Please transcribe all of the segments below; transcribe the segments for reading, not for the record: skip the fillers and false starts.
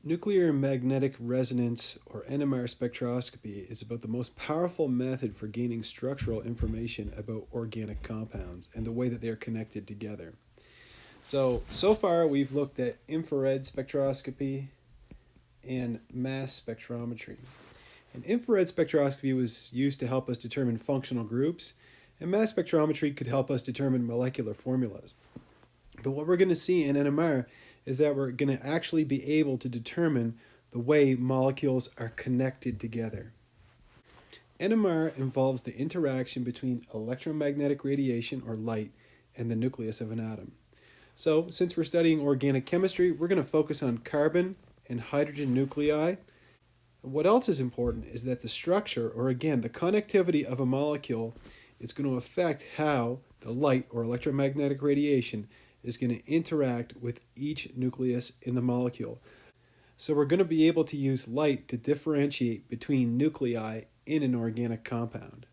Nuclear magnetic resonance, or NMR spectroscopy, is about the most powerful method for gaining structural information about organic compounds and the way that they are connected together. So far we've looked at infrared spectroscopy and mass spectrometry. And infrared spectroscopy was used to help us determine functional groups, and mass spectrometry could help us determine molecular formulas. But what we're going to see in NMR is that we're going to actually be able to determine the way molecules are connected together. NMR involves the interaction between electromagnetic radiation, or light, and the nucleus of an atom. So, since we're studying organic chemistry, we're going to focus on carbon and hydrogen nuclei. What else is important is that the structure, or again, the connectivity of a molecule, is going to affect how the light, or electromagnetic radiation, is going to interact with each nucleus in the molecule. So we're going to be able to use light to differentiate between nuclei in an organic compound.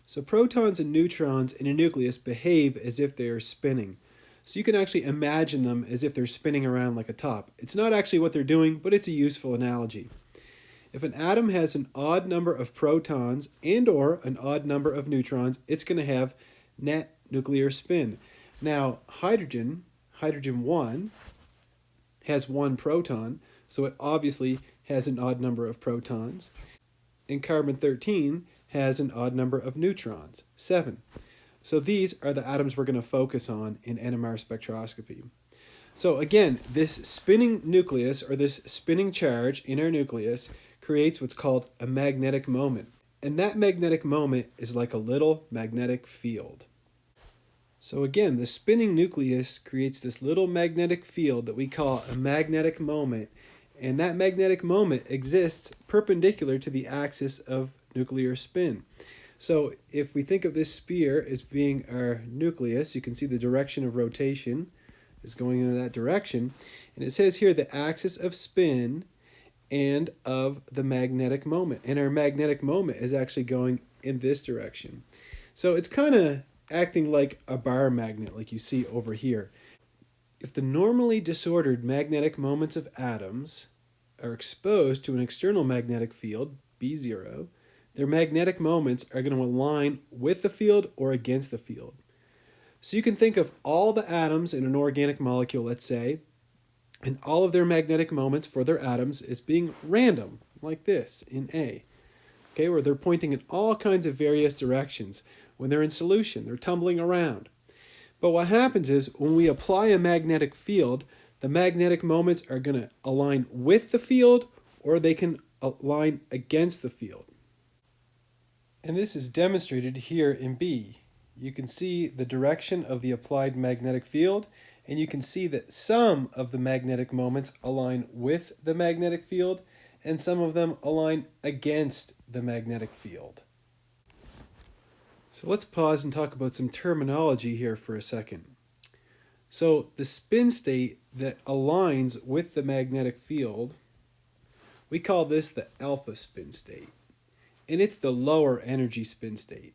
So protons and neutrons in a nucleus behave as if they are spinning. So you can actually imagine them as if they're spinning around like a top. It's not actually what they're doing, but it's a useful analogy. If an atom has an odd number of protons and/or an odd number of neutrons, it's going to have net nuclear spin. Now, hydrogen 1, has 1 proton, so it obviously has an odd number of protons. And carbon-13 has an odd number of neutrons, 7. So these are the atoms we're going to focus on in NMR spectroscopy. So again, this spinning nucleus, or this spinning charge in our nucleus, creates what's called a magnetic moment. And that magnetic moment is like a little magnetic field. So again, the spinning nucleus creates this little magnetic field that we call a magnetic moment, and that magnetic moment exists perpendicular to the axis of nuclear spin. So if we think of this sphere as being our nucleus, you can see the direction of rotation is going in that direction, and it says here the axis of spin and of the magnetic moment, and our magnetic moment is actually going in this direction. So it's kind of acting like a bar magnet, like you see over here. If the normally disordered magnetic moments of atoms are exposed to an external magnetic field, B0, their magnetic moments are going to align with the field or against the field. So you can think of all the atoms in an organic molecule, let's say, and all of their magnetic moments for their atoms as being random, like this in A. Okay, where they're pointing in all kinds of various directions. When they're in solution, they're tumbling around. But what happens is when we apply a magnetic field, the magnetic moments are going to align with the field, or they can align against the field. And this is demonstrated here in B. You can see the direction of the applied magnetic field, and you can see that some of the magnetic moments align with the magnetic field, and some of them align against the magnetic field. So let's pause and talk about some terminology here for a second. So the spin state that aligns with the magnetic field, we call this the alpha spin state, and it's the lower energy spin state.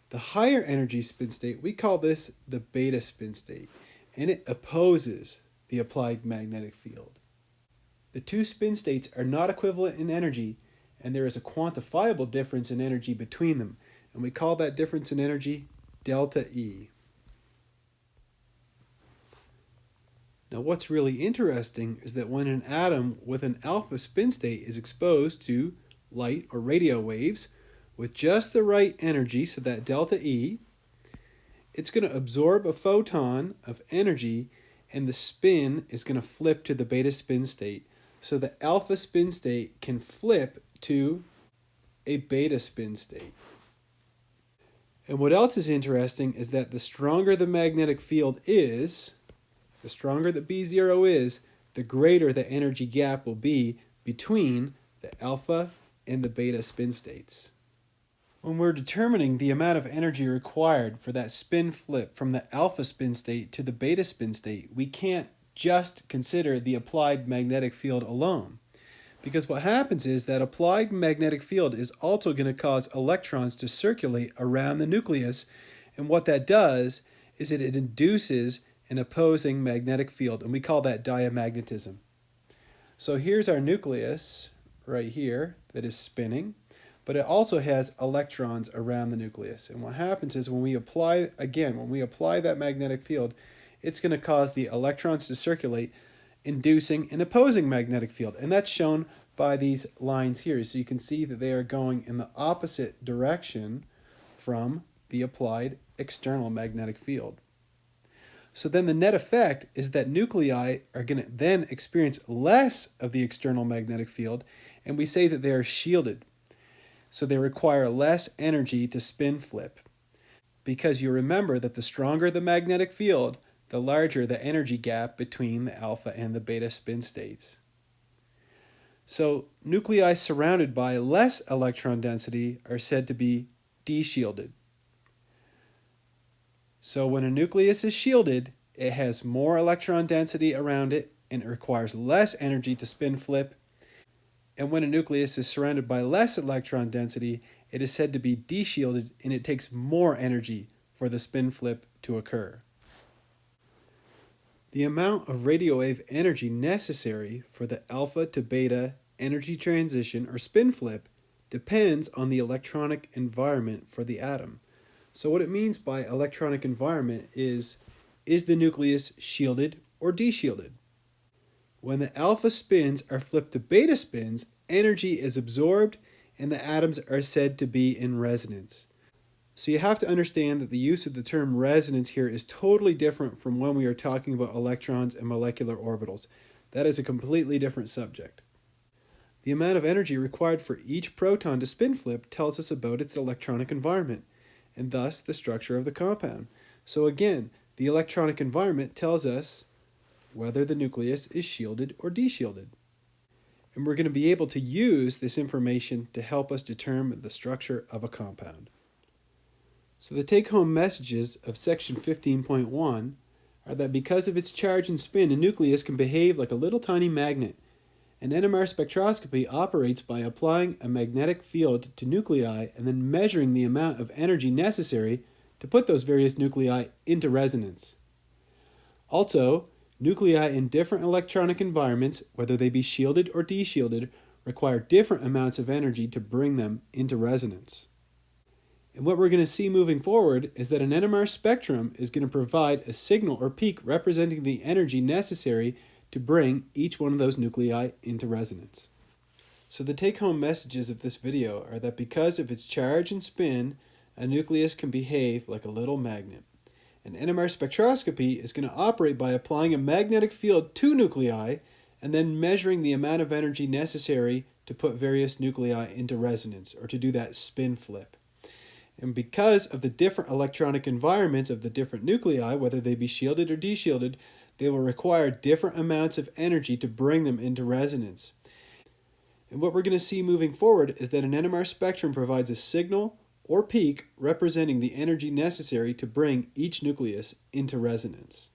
The higher energy spin state, we call this the beta spin state, and it opposes the applied magnetic field. The two spin states are not equivalent in energy, and there is a quantifiable difference in energy between them, and we call that difference in energy delta E. Now what's really interesting is that when an atom with an alpha spin state is exposed to light or radio waves with just the right energy, so that delta E, it's going to absorb a photon of energy, and the spin is going to flip to the beta spin state. So the alpha spin state can flip to a beta spin state. And what else is interesting is that the stronger the magnetic field is, the stronger the B0 is, the greater the energy gap will be between the alpha and the beta spin states. When we're determining the amount of energy required for that spin flip from the alpha spin state to the beta spin state, we can't just consider the applied magnetic field alone. Because what happens is that applied magnetic field is also going to cause electrons to circulate around the nucleus, and what that does is it induces an opposing magnetic field, and we call that diamagnetism. So here's our nucleus right here that is spinning, but it also has electrons around the nucleus. And what happens is when we apply that magnetic field, it's going to cause the electrons to circulate, inducing an opposing magnetic field. And that's shown by these lines here. So you can see that they are going in the opposite direction from the applied external magnetic field. So then the net effect is that nuclei are going to then experience less of the external magnetic field, and we say that they are shielded. So they require less energy to spin flip. Because you remember that the stronger the magnetic field, the larger the energy gap between the alpha and the beta spin states. So nuclei surrounded by less electron density are said to be de-shielded. So when a nucleus is shielded, it has more electron density around it and it requires less energy to spin flip. And when a nucleus is surrounded by less electron density, it is said to be de-shielded and it takes more energy for the spin flip to occur. The amount of radio wave energy necessary for the alpha to beta energy transition or spin flip depends on the electronic environment for the atom. So what it means by electronic environment is the nucleus shielded or de-shielded? When the alpha spins are flipped to beta spins, energy is absorbed and the atoms are said to be in resonance. So you have to understand that the use of the term resonance here is totally different from when we are talking about electrons and molecular orbitals. That is a completely different subject. The amount of energy required for each proton to spin flip tells us about its electronic environment, and thus the structure of the compound. So again, the electronic environment tells us whether the nucleus is shielded or de-shielded. And we're going to be able to use this information to help us determine the structure of a compound. So the take-home messages of section 15.1 are that because of its charge and spin, a nucleus can behave like a little tiny magnet. And NMR spectroscopy operates by applying a magnetic field to nuclei and then measuring the amount of energy necessary to put those various nuclei into resonance. Also, nuclei in different electronic environments, whether they be shielded or de-shielded, require different amounts of energy to bring them into resonance. And what we're going to see moving forward is that an NMR spectrum is going to provide a signal or peak representing the energy necessary to bring each one of those nuclei into resonance. So the take-home messages of this video are that because of its charge and spin, a nucleus can behave like a little magnet. And NMR spectroscopy is going to operate by applying a magnetic field to nuclei and then measuring the amount of energy necessary to put various nuclei into resonance, or to do that spin flip. And because of the different electronic environments of the different nuclei, whether they be shielded or de-shielded, they will require different amounts of energy to bring them into resonance. And what we're going to see moving forward is that an NMR spectrum provides a signal or peak representing the energy necessary to bring each nucleus into resonance.